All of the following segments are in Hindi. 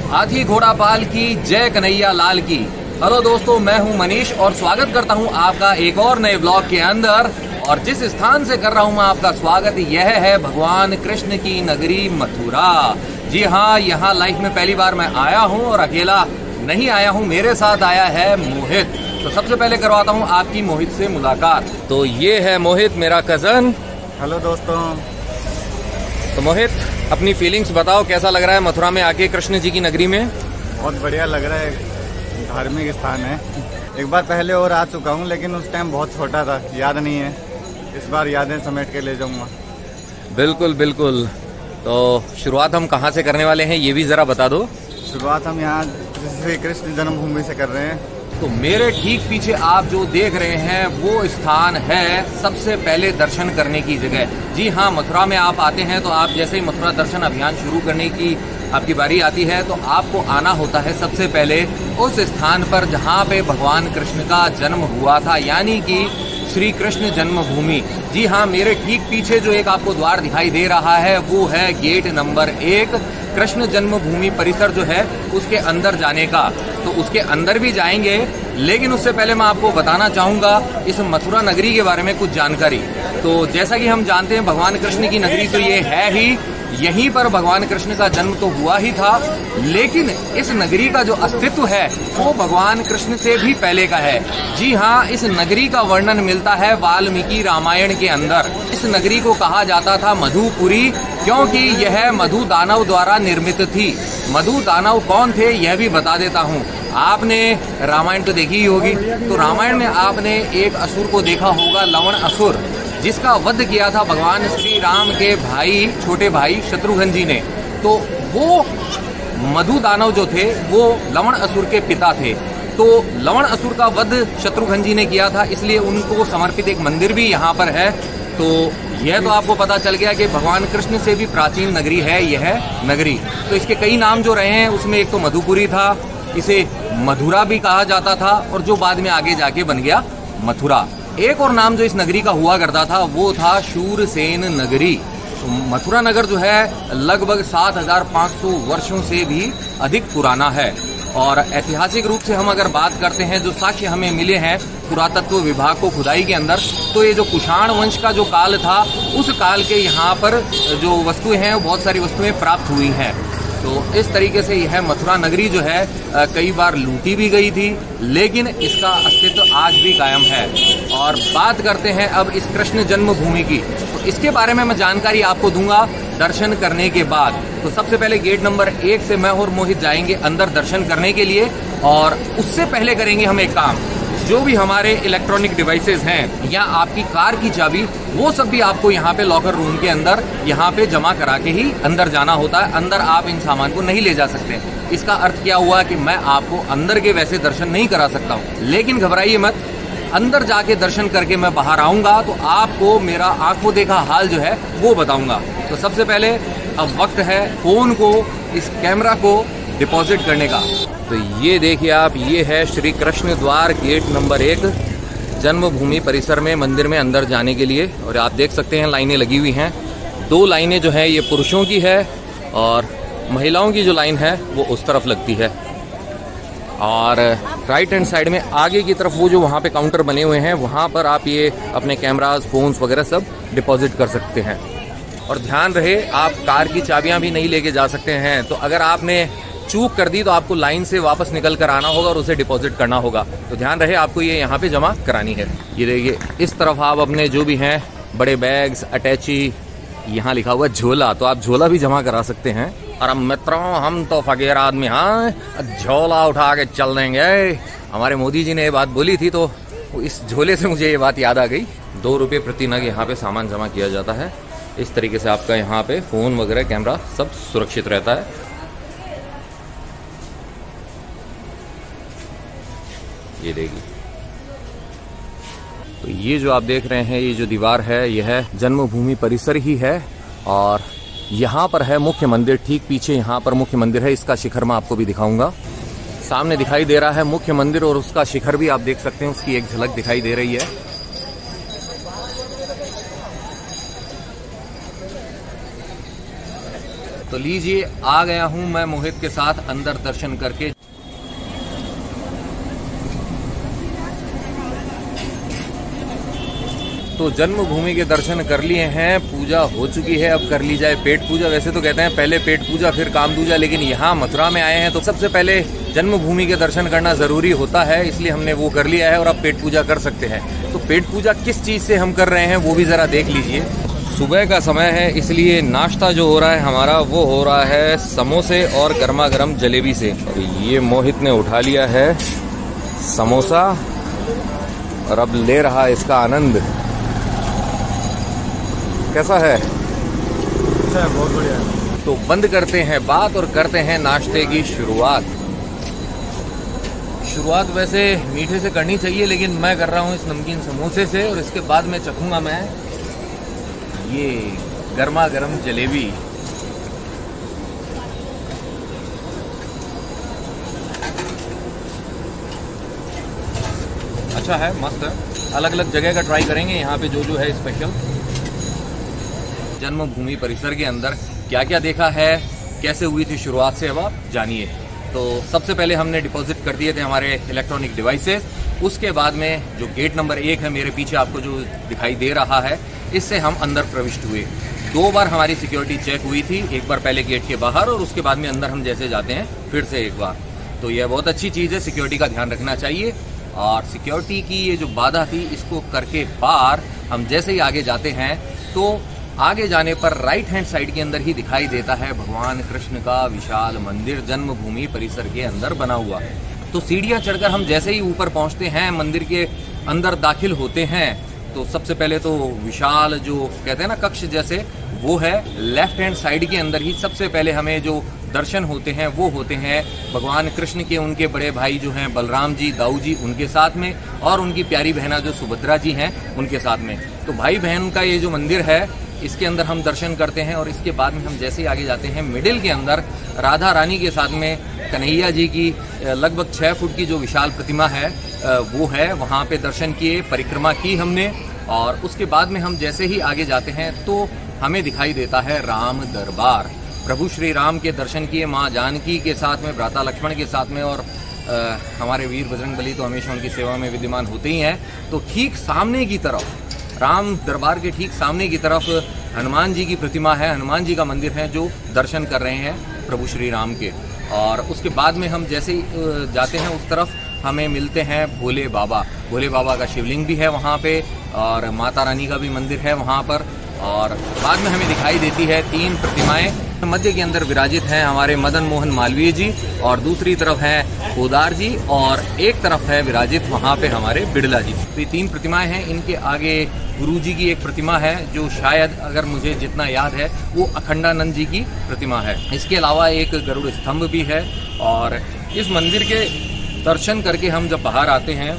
हाथी घोड़ा पाल की, जय कन्हैया लाल की। हेलो दोस्तों, मैं हूं मनीष और स्वागत करता हूं आपका एक और नए ब्लॉग के अंदर। और जिस स्थान से कर रहा हूं मैं आपका स्वागत, यह है भगवान कृष्ण की नगरी मथुरा। जी हाँ, यहाँ लाइफ में पहली बार मैं आया हूँ और अकेला नहीं आया हूँ, मेरे साथ आया है मोहित। तो सबसे पहले करवाता हूँ आपकी मोहित से मुलाकात। तो ये है मोहित, मेरा कजन। हेलो दोस्तों। तो मोहित, अपनी फीलिंग्स बताओ, कैसा लग रहा है मथुरा में आके, कृष्ण जी की नगरी में? बहुत बढ़िया लग रहा है, धार्मिक स्थान है। एक बार पहले और आ चुका हूँ, लेकिन उस टाइम बहुत छोटा था, याद नहीं है। इस बार यादें समेट के ले जाऊंगा। बिल्कुल बिल्कुल। तो शुरुआत हम कहाँ से करने वाले हैं, ये भी जरा बता दो। शुरुआत हम यहाँ श्री कृष्ण जन्मभूमि से कर रहे हैं। तो मेरे ठीक पीछे आप जो देख रहे हैं वो स्थान है सबसे पहले दर्शन करने की जगह। जी हाँ, मथुरा में आप आते हैं तो आप जैसे ही मथुरा दर्शन अभियान शुरू करने की आपकी बारी आती है तो आपको आना होता है सबसे पहले उस स्थान पर जहाँ पे भगवान कृष्ण का जन्म हुआ था, यानी कि श्री कृष्ण जन्मभूमि। जी हाँ, मेरे ठीक पीछे जो एक आपको द्वार दिखाई दे रहा है वो है गेट नंबर 1, कृष्ण जन्मभूमि परिसर जो है उसके अंदर जाने का। तो उसके अंदर भी जाएंगे, लेकिन उससे पहले मैं आपको बताना चाहूंगा इस मथुरा नगरी के बारे में कुछ जानकारी। तो जैसा कि हम जानते हैं भगवान कृष्ण की नगरी तो ये है ही, यहीं पर भगवान कृष्ण का जन्म तो हुआ ही था, लेकिन इस नगरी का जो अस्तित्व है वो भगवान कृष्ण से भी पहले का है। जी हाँ, इस नगरी का वर्णन मिलता है वाल्मीकि रामायण के अंदर। इस नगरी को कहा जाता था मधुपुरी, क्योंकि यह मधु दानव द्वारा निर्मित थी। मधु दानव कौन थे यह भी बता देता हूँ। आपने रामायण तो देखी ही होगी, तो रामायण में आपने एक असुर को देखा होगा, लवण असुर, जिसका वध किया था भगवान श्री राम के भाई, छोटे भाई शत्रुघ्न जी ने। तो वो मधु दानव जो थे वो लवण असुर के पिता थे। तो लवण असुर का वध शत्रुघ्न जी ने किया था, इसलिए उनको समर्पित एक मंदिर भी यहाँ पर है। तो यह तो आपको पता चल गया कि भगवान कृष्ण से भी प्राचीन नगरी है यह नगरी। तो इसके कई नाम जो रहे हैं उसमें एक तो मधुपुरी था, इसे मधुरा भी कहा जाता था, और जो बाद में आगे जाके बन गया मथुरा। एक और नाम जो इस नगरी का हुआ करता था वो था शूरसेन नगरी। तो मथुरा नगर जो है लगभग 7500 वर्षों से भी अधिक पुराना है। और ऐतिहासिक रूप से हम अगर बात करते हैं, जो साक्ष्य हमें मिले हैं पुरातत्व विभाग को खुदाई के अंदर, तो ये जो कुषाण वंश का जो काल था उस काल के यहाँ पर जो वस्तुएं हैं, बहुत सारी वस्तुएं प्राप्त हुई हैं। तो इस तरीके से यह मथुरा नगरी जो है कई बार लूटी भी गई थी, लेकिन इसका अस्तित्व आज भी कायम है। और बात करते हैं अब इस कृष्ण जन्मभूमि की, तो इसके बारे में मैं जानकारी आपको दूंगा दर्शन करने के बाद। तो सबसे पहले गेट नंबर 1 से मैं और मोहित जाएंगे अंदर दर्शन करने के लिए, और उससे पहले करेंगे हम एक काम। जो भी हमारे इलेक्ट्रॉनिक डिवाइसेस हैं या आपकी कार की चाबी, वो सब भी आपको यहाँ पे लॉकर रूम के अंदर यहाँ पे जमा करा के ही अंदर जाना होता है। अंदर आप इन सामान को नहीं ले जा सकते। इसका अर्थ क्या हुआ कि मैं आपको अंदर के वैसे दर्शन नहीं करा सकता हूँ, लेकिन घबराइए मत, अंदर जाके दर्शन करके मैं बाहर आऊंगा तो आपको मेरा आंखों देखा हाल जो है वो बताऊंगा। तो सबसे पहले अब वक्त है फोन को, इस कैमरा को डिपॉजिट करने का। तो ये देखिए आप, ये है श्री कृष्ण द्वार, गेट नंबर 1, जन्मभूमि परिसर में मंदिर में अंदर जाने के लिए। और आप देख सकते हैं लाइनें लगी हुई हैं। 2 लाइनें जो है ये पुरुषों की है और महिलाओं की जो लाइन है वो उस तरफ लगती है। और राइट हैंड साइड में आगे की तरफ वो जो वहाँ पे काउंटर बने हुए हैं, वहाँ पर आप ये अपने कैमरास, फोन्स वगैरह सब डिपॉजिट कर सकते हैं। और ध्यान रहे, आप कार की चाबियाँ भी नहीं लेके जा सकते हैं। तो अगर आपने चूक कर दी तो आपको लाइन से वापस निकल कर आना होगा और उसे डिपॉजिट करना होगा। तो ध्यान रहे, आपको ये यहाँ पे जमा करानी है। ये देखिए, इस तरफ आप अपने जो भी हैं बड़े बैग्स, अटैची, यहाँ लिखा हुआ झोला, तो आप झोला भी जमा करा सकते हैं। और हम मित्रों, हम तो फकीर आदमी, हाँ, झोला उठा के चल देंगे। हमारे मोदी जी ने ये बात बोली थी, तो इस झोले से मुझे ये बात याद आ गई। 2 रुपये प्रति नग यहाँ पे सामान जमा किया जाता है। इस तरीके से आपका यहाँ पे फोन वगैरह, कैमरा सब सुरक्षित रहता है। ये देखिए, तो ये जो आप देख रहे हैं, ये जो दीवार है, यह जन्मभूमि परिसर ही है। और यहाँ पर है मुख्य मंदिर, ठीक पीछे यहाँ पर मुख्य मंदिर है। इसका शिखर मैं आपको भी दिखाऊंगा। सामने दिखाई दे रहा है मुख्य मंदिर, और उसका शिखर भी आप देख सकते हैं, उसकी एक झलक दिखाई दे रही है। तो लीजिए, आ गया हूं मैं मोहित के साथ अंदर दर्शन करके। तो जन्मभूमि के दर्शन कर लिए हैं, पूजा हो चुकी है, अब कर ली जाए पेट पूजा। वैसे तो कहते हैं पहले पेट पूजा फिर काम दूजा, लेकिन यहाँ मथुरा में आए हैं तो सबसे पहले जन्मभूमि के दर्शन करना जरूरी होता है, इसलिए हमने वो कर लिया है और अब पेट पूजा कर सकते हैं। तो पेट पूजा किस चीज से हम कर रहे हैं वो भी जरा देख लीजिए। सुबह का समय है, इसलिए नाश्ता जो हो रहा है हमारा वो हो रहा है समोसे और गर्मा गर्म जलेबी से। और ये मोहित ने उठा लिया है समोसा और अब ले रहा है इसका आनंद। कैसा है? अच्छा है, बहुत बढ़िया है। तो बंद करते हैं बात और करते हैं नाश्ते की शुरुआत। शुरुआत वैसे मीठे से करनी चाहिए, लेकिन मैं कर रहा हूँ इस नमकीन समोसे से, और इसके बाद में चखूंगा मैं ये गर्मा गर्म जलेबी। अच्छा है, मस्त है। अलग अलग जगह का ट्राई करेंगे यहाँ पे जो है स्पेशल। जन्मभूमि परिसर के अंदर क्या क्या देखा है, कैसे हुई थी शुरुआत से, अब आप जानिए। तो सबसे पहले हमने डिपॉजिट कर दिए थे हमारे इलेक्ट्रॉनिक डिवाइसेस। उसके बाद में जो गेट नंबर 1 है मेरे पीछे आपको जो दिखाई दे रहा है, इससे हम अंदर प्रविष्ट हुए। 2 बार हमारी सिक्योरिटी चेक हुई थी, एक बार पहले गेट के बाहर और उसके बाद में अंदर हम जैसे जाते हैं फिर से एक बार। तो यह बहुत अच्छी चीज़ है, सिक्योरिटी का ध्यान रखना चाहिए। और सिक्योरिटी की ये जो बाधा थी इसको करके पार हम जैसे ही आगे जाते हैं तो आगे जाने पर राइट हैंड साइड के अंदर ही दिखाई देता है भगवान कृष्ण का विशाल मंदिर जन्मभूमि परिसर के अंदर बना हुआ। तो सीढ़ियां चढ़कर हम जैसे ही ऊपर पहुंचते हैं, मंदिर के अंदर दाखिल होते हैं, तो सबसे पहले तो विशाल जो कहते हैं ना कक्ष जैसे, वो है। लेफ्ट हैंड साइड के अंदर ही सबसे पहले हमें जो दर्शन होते हैं वो होते हैं भगवान कृष्ण के, उनके बड़े भाई जो हैं बलराम जी, दाऊ जी, उनके साथ में, और उनकी प्यारी बहना जो सुभद्रा जी हैं उनके साथ में। तो भाई बहन का ये जो मंदिर है इसके अंदर हम दर्शन करते हैं। और इसके बाद में हम जैसे ही आगे जाते हैं, मिडिल के अंदर राधा रानी के साथ में कन्हैया जी की लगभग 6 फुट की जो विशाल प्रतिमा है वो है, वहाँ पे दर्शन किए, परिक्रमा की हमने। और उसके बाद में हम जैसे ही आगे जाते हैं तो हमें दिखाई देता है राम दरबार। प्रभु श्री राम के दर्शन किए, माँ जानकी के साथ में, भ्राता लक्ष्मण के साथ में, और हमारे वीर बजरंगबली तो हमेशा उनकी सेवा में विद्यमान होते ही हैं। तो ठीक सामने की तरफ, राम दरबार के ठीक सामने की तरफ हनुमान जी की प्रतिमा है, हनुमान जी का मंदिर है जो दर्शन कर रहे हैं प्रभु श्री राम के। और उसके बाद में हम जैसे ही जाते हैं उस तरफ हमें मिलते हैं भोले बाबा। भोले बाबा का शिवलिंग भी है वहाँ पे, और माता रानी का भी मंदिर है वहाँ पर। और बाद में हमें दिखाई देती है 3 प्रतिमाएं। मध्य के अंदर विराजित हैं हमारे मदन मोहन मालवीय जी, और दूसरी तरफ है पोदार जी, और एक तरफ है विराजित वहाँ पे हमारे बिड़ला जी। तो ये 3 प्रतिमाएं हैं। इनके आगे गुरु जी की एक प्रतिमा है जो शायद, अगर मुझे जितना याद है, वो अखंडानंद जी की प्रतिमा है। इसके अलावा एक गरुड़ स्तंभ भी है। और इस मंदिर के दर्शन करके हम जब बाहर आते हैं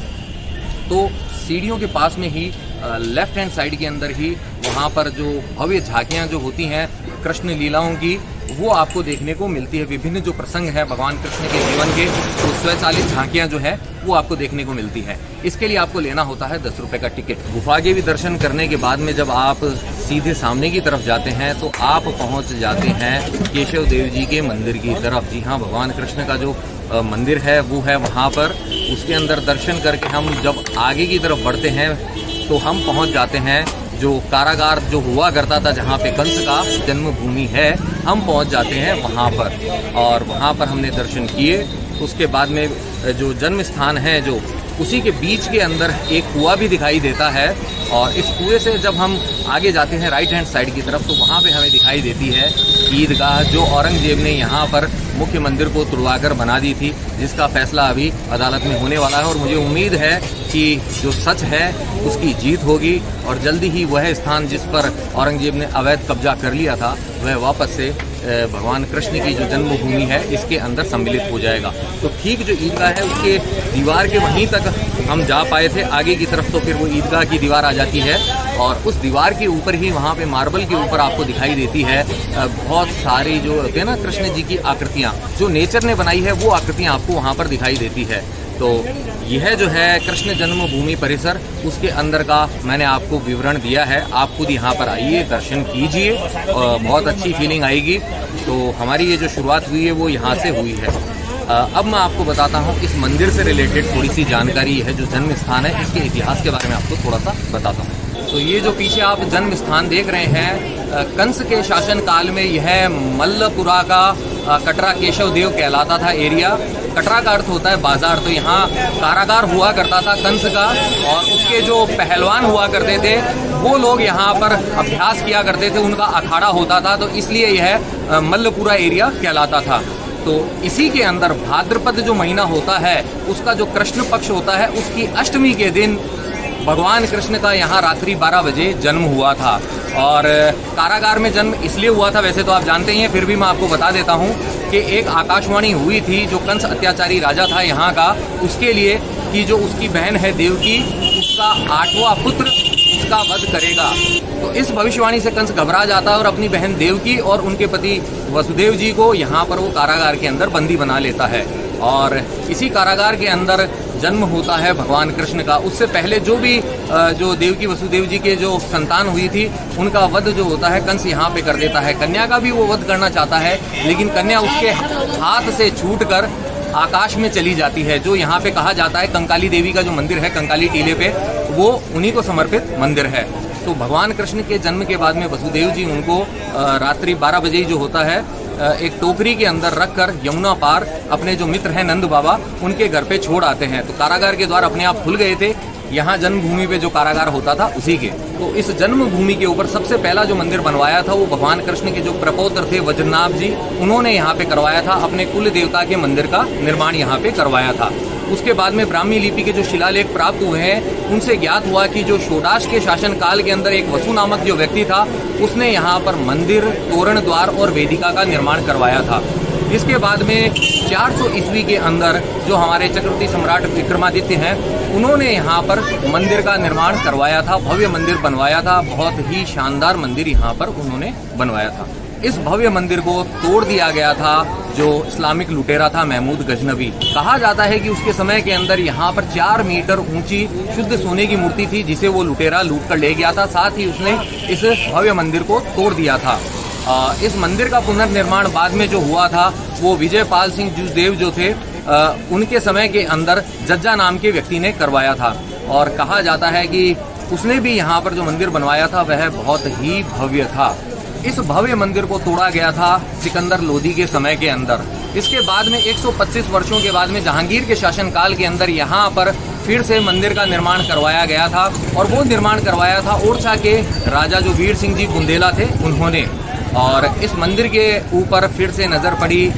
तो सीढ़ियों के पास में ही लेफ्ट हैंड साइड के अंदर ही वहाँ पर जो भव्य झांकियाँ जो होती हैं कृष्ण लीलाओं की, वो आपको देखने को मिलती है। विभिन्न जो प्रसंग हैं भगवान कृष्ण के जीवन के, तो स्वचालित झांकियाँ जो है वो आपको देखने को मिलती है। इसके लिए आपको लेना होता है 10 रुपये का टिकट। गुफा के भी दर्शन करने के बाद में जब आप सीधे सामने की तरफ जाते हैं तो आप पहुँच जाते हैं केशव देव जी के मंदिर की तरफ। जी हाँ, भगवान कृष्ण का जो मंदिर है वो है वहाँ पर। उसके अंदर दर्शन करके हम जब आगे की तरफ बढ़ते हैं तो हम पहुँच जाते हैं जो कारागार जो हुआ करता था, जहाँ पे कंस का जन्मभूमि है, हम पहुँच जाते हैं वहाँ पर। और वहाँ पर हमने दर्शन किए। उसके बाद में जो जन्म स्थान है, जो उसी के बीच के अंदर एक कुआं भी दिखाई देता है। और इस कुएं से जब हम आगे जाते हैं राइट हैंड साइड की तरफ, तो वहाँ पे हमें दिखाई देती है ईदगाह, जो औरंगजेब ने यहाँ पर मुख्य मंदिर को तुड़वाकर बना दी थी, जिसका फैसला अभी अदालत में होने वाला है। और मुझे उम्मीद है कि जो सच है उसकी जीत होगी, और जल्दी ही वह स्थान जिस पर औरंगजेब ने अवैध कब्जा कर लिया था, वह वापस से भगवान कृष्ण की जो जन्मभूमि है इसके अंदर सम्मिलित हो जाएगा। तो ठीक जो ईदगाह है उसके दीवार के वहीं तक हम जा पाए थे, आगे की तरफ तो फिर वो ईदगाह की दीवार आ जाती है और उस दीवार के ऊपर ही वहाँ पे मार्बल के ऊपर आपको दिखाई देती है बहुत सारी जो होते हैं ना कृष्ण जी की आकृतियाँ, जो नेचर ने बनाई है वो आकृतियाँ आपको वहाँ पर दिखाई देती है। तो यह जो है कृष्ण जन्मभूमि परिसर, उसके अंदर का मैंने आपको विवरण दिया है। आप खुद यहाँ पर आइए, दर्शन कीजिए, बहुत अच्छी फीलिंग आएगी। तो हमारी ये जो शुरुआत हुई है वो यहाँ से हुई है। अब मैं आपको बताता हूँ इस मंदिर से रिलेटेड थोड़ी सी जानकारी है। जो जन्म स्थान है इसके इतिहास के बारे में आपको थोड़ा सा बताता हूँ। तो ये जो पीछे आप जन्म स्थान देख रहे हैं, कंस के शासन काल में यह मल्लपुरा का कटरा केशव देव कहलाता था एरिया। कटरा का अर्थ होता है बाजार। तो यहाँ कारागार हुआ करता था कंस का, और उसके जो पहलवान हुआ करते थे वो लोग यहाँ पर अभ्यास किया करते थे, उनका अखाड़ा होता था। तो इसलिए यह मल्लपुरा एरिया कहलाता था। तो इसी के अंदर भाद्रपद जो महीना होता है उसका जो कृष्ण पक्ष होता है, उसकी अष्टमी के दिन भगवान कृष्ण का यहाँ रात्रि 12 बजे जन्म हुआ था। और कारागार में जन्म इसलिए हुआ था, वैसे तो आप जानते ही हैं, फिर भी मैं आपको बता देता हूँ कि एक आकाशवाणी हुई थी जो कंस अत्याचारी राजा था यहाँ का, उसके लिए कि जो उसकी बहन है देवकी, उसका 8वां पुत्र उसका वध करेगा। तो इस भविष्यवाणी से कंस घबरा जाता है और अपनी बहन देवकी और उनके पति वसुदेव जी को यहाँ पर वो कारागार के अंदर बंदी बना लेता है। और इसी कारागार के अंदर जन्म होता है भगवान कृष्ण का। उससे पहले जो भी जो देवकी वसुदेव जी के जो संतान हुई थी उनका वध जो होता है कंस यहाँ पे कर देता है। कन्या का भी वो वध करना चाहता है, लेकिन कन्या उसके हाथ से छूटकर आकाश में चली जाती है। जो यहाँ पे कहा जाता है कंकाली देवी का जो मंदिर है कंकाली टीले पे, वो उन्हीं को समर्पित मंदिर है। तो भगवान कृष्ण के जन्म के बाद में वसुदेव जी उनको रात्रि 12 बजे जो होता है एक टोकरी के अंदर रखकर यमुना पार अपने जो मित्र हैं नंद बाबा, उनके घर पे छोड़ आते हैं। तो कारागार के द्वार अपने आप खुल गए थे यहाँ जन्मभूमि पे जो कारागार होता था उसी के। तो इस जन्मभूमि के ऊपर सबसे पहला जो मंदिर बनवाया था वो भगवान कृष्ण के जो प्रपौत्र थे वज्रनाभ जी, उन्होंने यहाँ पे करवाया था। अपने कुल देवता के मंदिर का निर्माण यहाँ पे करवाया था। उसके बाद में ब्राह्मी लिपि के जो शिलालेख प्राप्त हुए हैं उनसे ज्ञात हुआ कि जो शोडाश के शासन काल के अंदर एक वसु नामक जो व्यक्ति था उसने यहाँ पर मंदिर, तोरण द्वार और वेदिका का निर्माण करवाया था। इसके बाद में 400 ईस्वी के अंदर जो हमारे चक्रवर्ती सम्राट विक्रमादित्य हैं उन्होंने यहाँ पर मंदिर का निर्माण करवाया था, भव्य मंदिर बनवाया था। बहुत ही शानदार मंदिर यहाँ पर उन्होंने बनवाया था। इस भव्य मंदिर को तोड़ दिया गया था जो इस्लामिक लुटेरा था महमूद गजनवी। कहा जाता है कि उसके समय के अंदर यहाँ पर 4 मीटर ऊंची शुद्ध सोने की मूर्ति थी जिसे वो लुटेरा लूट कर ले गया था। साथ ही उसने इस भव्य मंदिर को तोड़ दिया था। इस मंदिर का पुनर्निर्माण बाद में जो हुआ था वो विजयपाल सिंह जूसदेव जो थे उनके समय के अंदर जज्जा नाम के व्यक्ति ने करवाया था। और कहा जाता है कि उसने भी यहाँ पर जो मंदिर बनवाया था वह बहुत ही भव्य था। इस भव्य मंदिर को तोड़ा गया था सिकंदर लोधी के समय के अंदर। इसके बाद में 125 वर्षों के बाद में जहांगीर के शासनकाल के अंदर यहाँ पर फिर से मंदिर का निर्माण करवाया गया था। और वो निर्माण करवाया था ओरछा के राजा जो वीर सिंह जी बुंदेला थे उन्होंने। और इस मंदिर के ऊपर फिर से नजर पड़ी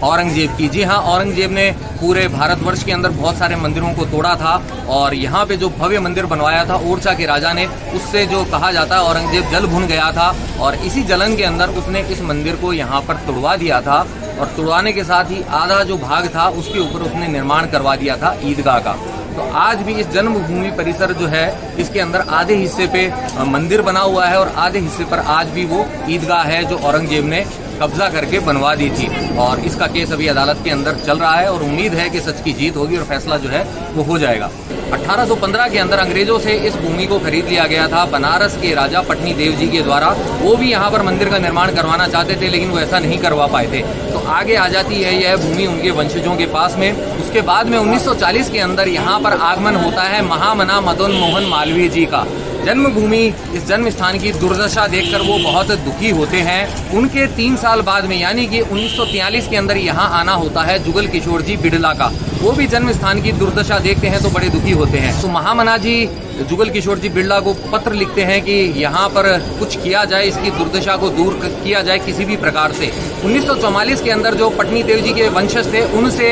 औरंगजेब की। जी हाँ, औरंगजेब ने पूरे भारतवर्ष के अंदर बहुत सारे मंदिरों को तोड़ा था और यहाँ पे जो भव्य मंदिर बनवाया था ओरछा के राजा ने, उससे जो कहा जाता है औरंगजेब जल भुन गया था और इसी जलन के अंदर उसने इस मंदिर को यहाँ पर तोड़वा दिया था। और तोड़वाने के साथ ही आधा जो भाग था उसके ऊपर उसने निर्माण करवा दिया था ईदगाह का। तो आज भी इस जन्मभूमि परिसर जो है इसके अंदर आधे हिस्से पे मंदिर बना हुआ है और आधे हिस्से पर आज भी वो ईदगाह है जो औरंगजेब ने कब्जा करके बनवा दी थी। और इसका केस अभी अदालत के अंदर चल रहा है और उम्मीद है कि सच की जीत होगी और फैसला जो है वो हो जाएगा। 1815 के अंदर अंग्रेजों से इस भूमि को खरीद लिया गया था बनारस के राजा पटनी देव जी के द्वारा। वो भी यहाँ पर मंदिर का निर्माण करवाना चाहते थे लेकिन वो ऐसा नहीं करवा पाए थे। तो आगे आ जाती है यह भूमि उनके वंशजों के पास में। उसके बाद में 1940 के अंदर यहाँ पर आगमन होता है महामना मदन मोहन मालवीय जी का। जन्मभूमि इस जन्म स्थान की दुर्दशा देखकर वो बहुत दुखी होते हैं। उनके 3 साल बाद में यानी कि 1943 के अंदर यहाँ आना होता है जुगल किशोर जी बिड़ला का। वो भी जन्म स्थान की दुर्दशा देखते हैं तो बड़े दुखी होते हैं। तो महामना जी जुगल किशोर जी बिड़ला को पत्र लिखते हैं कि यहाँ पर कुछ किया जाए, इसकी दुर्दशा को दूर किया जाए किसी भी प्रकार से। 1944 के अंदर जो पटनी देव जी के वंशज थे उनसे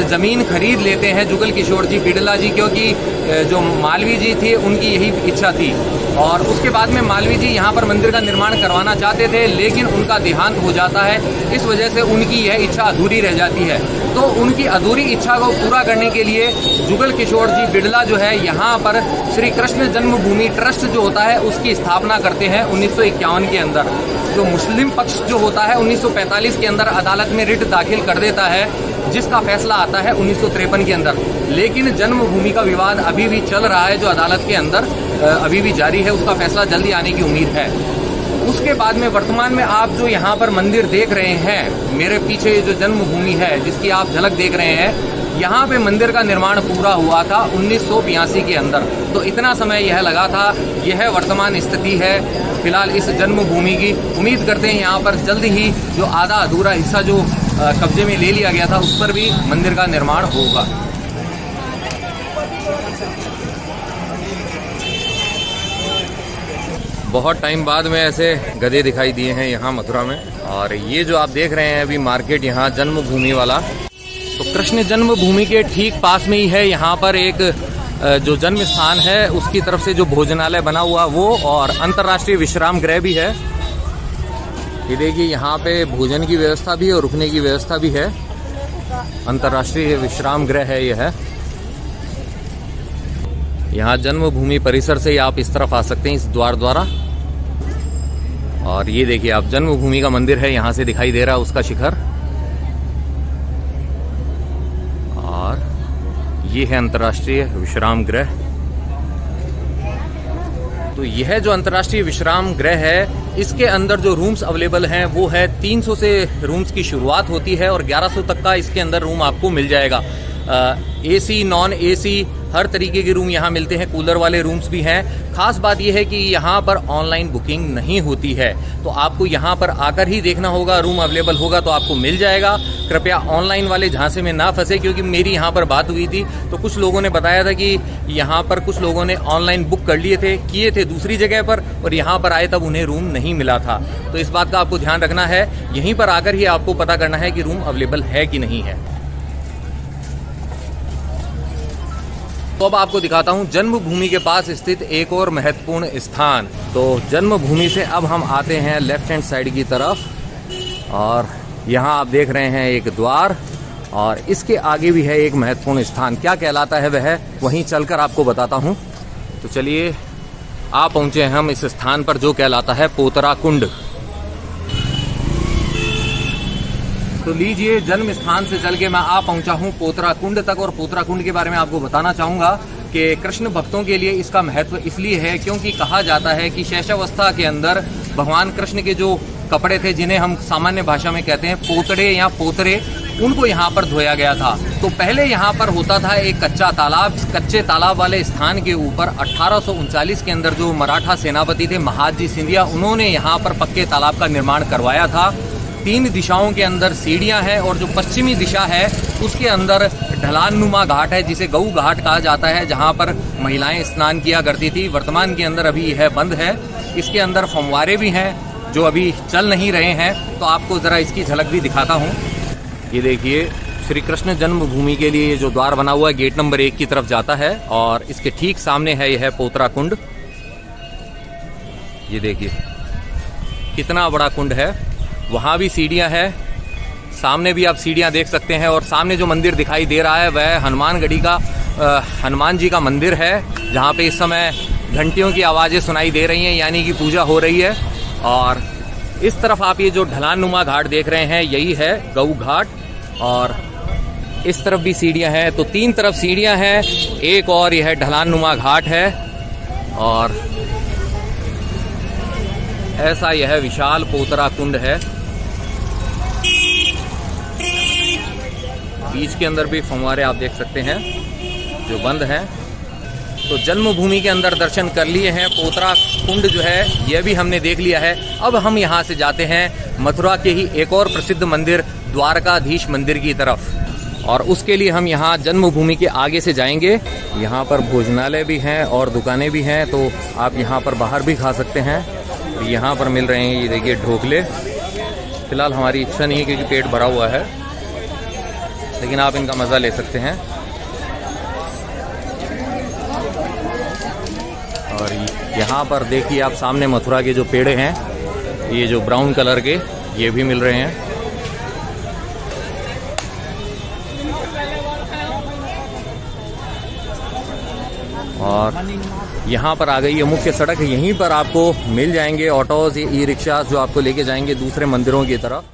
जमीन खरीद लेते हैं जुगल किशोर जी बिड़ला जी, क्योंकि जो मालवीय जी थे उनकी यही इच्छा थी। और उसके बाद में मालवीय जी यहाँ पर मंदिर का निर्माण करवाना चाहते थे, लेकिन उनका देहांत हो जाता है। इस वजह से उनकी यह इच्छा अधूरी रह जाती है। तो उनकी अधूरी इच्छा को पूरा करने के लिए जुगल किशोर जी बिड़ला जो है यहाँ पर श्री कृष्ण जन्मभूमि ट्रस्ट जो होता है उसकी स्थापना करते हैं 1951 के अंदर। जो मुस्लिम पक्ष जो होता है 1945 के अंदर अदालत में रिट दाखिल कर देता है, जिसका फैसला आता है 1953 के अंदर। लेकिन जन्मभूमि का विवाद अभी भी चल रहा है, जो अदालत के अंदर अभी भी जारी है। उसका फैसला जल्दी आने की उम्मीद है। उसके बाद में वर्तमान में आप जो यहाँ पर मंदिर देख रहे हैं, मेरे पीछे जो जन्मभूमि है जिसकी आप झलक देख रहे हैं, यहाँ पे मंदिर का निर्माण पूरा हुआ था 1982 के अंदर। तो इतना समय यह लगा था। यह वर्तमान स्थिति है फिलहाल इस जन्मभूमि की। उम्मीद करते हैं यहाँ पर जल्द ही जो आधा अधूरा हिस्सा जो कब्जे में ले लिया गया था उस पर भी मंदिर का निर्माण होगा। बहुत टाइम बाद में ऐसे गधे दिखाई दिए हैं यहाँ मथुरा में। और ये जो आप देख रहे हैं अभी मार्केट यहाँ जन्मभूमि वाला, तो कृष्ण जन्मभूमि के ठीक पास में ही है यहाँ पर एक जो जन्म स्थान है उसकी तरफ से जो भोजनालय बना हुआ वो, और अंतर्राष्ट्रीय विश्राम गृह भी है। ये देखिए यहाँ पे भोजन की व्यवस्था भी है और रुकने की व्यवस्था भी है। अंतर्राष्ट्रीय विश्राम गृह है यह है। यहाँ जन्मभूमि परिसर से आप इस तरफ आ सकते हैं इस द्वार द्वारा। और ये देखिए आप जन्मभूमि का मंदिर है, यहाँ से दिखाई दे रहा है उसका शिखर। और ये है अंतर्राष्ट्रीय विश्राम गृह। तो यह जो अंतर्राष्ट्रीय विश्राम गृह है इसके अंदर जो रूम्स अवेलेबल हैं वो है 300 से रूम्स की शुरुआत होती है और 1100 तक का इसके अंदर रूम आपको मिल जाएगा। एसी नॉन एसी हर तरीके के रूम यहाँ मिलते हैं, कूलर वाले रूम्स भी हैं। खास बात यह है कि यहाँ पर ऑनलाइन बुकिंग नहीं होती है, तो आपको यहाँ पर आकर ही देखना होगा। रूम अवेलेबल होगा तो आपको मिल जाएगा। कृपया ऑनलाइन वाले झांसे में ना फंसे, क्योंकि मेरी यहाँ पर बात हुई थी तो कुछ लोगों ने बताया था कि यहाँ पर कुछ लोगों ने ऑनलाइन बुक कर लिए किए थे दूसरी जगह पर, और यहाँ पर आए तब उन्हें रूम नहीं मिला था। तो इस बात का आपको ध्यान रखना है, यहीं पर आकर ही आपको पता करना है कि रूम अवेलेबल है कि नहीं है। तो अब आपको दिखाता हूं जन्मभूमि के पास स्थित एक और महत्वपूर्ण स्थान। तो जन्मभूमि से अब हम आते हैं लेफ्ट हैंड साइड की तरफ, और यहाँ आप देख रहे हैं एक द्वार, और इसके आगे भी है एक महत्वपूर्ण स्थान। क्या कहलाता है वह वहीं चलकर आपको बताता हूं। तो चलिए, आप पहुंचे हम इस स्थान पर जो कहलाता है पोतरा कुंड। तो लीजिए, जन्म स्थान से चल के मैं आ पहुंचा हूं पोतरा कुंड तक, और पोतरा कुंड के बारे में आपको बताना चाहूंगा कि कृष्ण भक्तों के लिए इसका महत्व इसलिए है क्योंकि कहा जाता है कि शैशवावस्था के अंदर भगवान कृष्ण के जो कपड़े थे, जिन्हें हम सामान्य भाषा में कहते हैं पोतड़े या पोतरे, उनको यहाँ पर धोया गया था। तो पहले यहाँ पर होता था एक कच्चा तालाब। कच्चे तालाब वाले स्थान के ऊपर 1839 के अंदर जो मराठा सेनापति थे महादजी सिंधिया, उन्होंने यहाँ पर पक्के तालाब का निर्माण करवाया था। 3 दिशाओं के अंदर सीढ़ियां हैं, और जो पश्चिमी दिशा है उसके अंदर ढलान नुमा घाट है जिसे गऊ घाट कहा जाता है, जहां पर महिलाएं स्नान किया करती थी। वर्तमान के अंदर अभी यह बंद है। इसके अंदर फव्वारे भी हैं जो अभी चल नहीं रहे हैं, तो आपको जरा इसकी झलक भी दिखाता हूं। ये देखिए, श्री कृष्ण जन्मभूमि के लिए जो द्वार बना हुआ है गेट नंबर 1 की तरफ जाता है, और इसके ठीक सामने है यह पोतरा कुंड। ये देखिए कितना बड़ा कुंड है। वहाँ भी सीढ़ियाँ हैं, सामने भी आप सीढ़ियाँ देख सकते हैं। और सामने जो मंदिर दिखाई दे रहा है वह हनुमानगढ़ी का हनुमान जी का मंदिर है, जहाँ पे इस समय घंटियों की आवाज़ें सुनाई दे रही हैं, यानी कि पूजा हो रही है। और इस तरफ आप ये जो ढलान नुमा घाट देख रहे हैं यही है गऊ घाट, और इस तरफ भी सीढ़ियाँ हैं। तो 3 तरफ सीढ़ियाँ हैं, एक और यह ढलान नुमा घाट है, और ऐसा यह विशाल पोतरा कुंड है। बीच के अंदर भी फव्वारे आप देख सकते हैं जो बंद हैं। तो जन्मभूमि के अंदर दर्शन कर लिए हैं, पोतरा कुंड जो है यह भी हमने देख लिया है। अब हम यहाँ से जाते हैं मथुरा के ही एक और प्रसिद्ध मंदिर द्वारकाधीश मंदिर की तरफ, और उसके लिए हम यहाँ जन्मभूमि के आगे से जाएंगे। यहाँ पर भोजनालय भी हैं और दुकानें भी हैं, तो आप यहाँ पर बाहर भी खा सकते हैं। यहाँ पर मिल रहे हैं ये देखिए ढोकले। फिलहाल हमारी इच्छा नहीं है क्योंकि पेट भरा हुआ है, लेकिन आप इनका मज़ा ले सकते हैं। और यहाँ पर देखिए आप सामने मथुरा के जो पेड़े हैं, ये जो ब्राउन कलर के, ये भी मिल रहे हैं। और यहाँ पर आ गई ये मुख्य सड़क, यहीं पर आपको मिल जाएंगे ऑटोज, ई रिक्शा जो आपको लेके जाएंगे दूसरे मंदिरों की तरफ।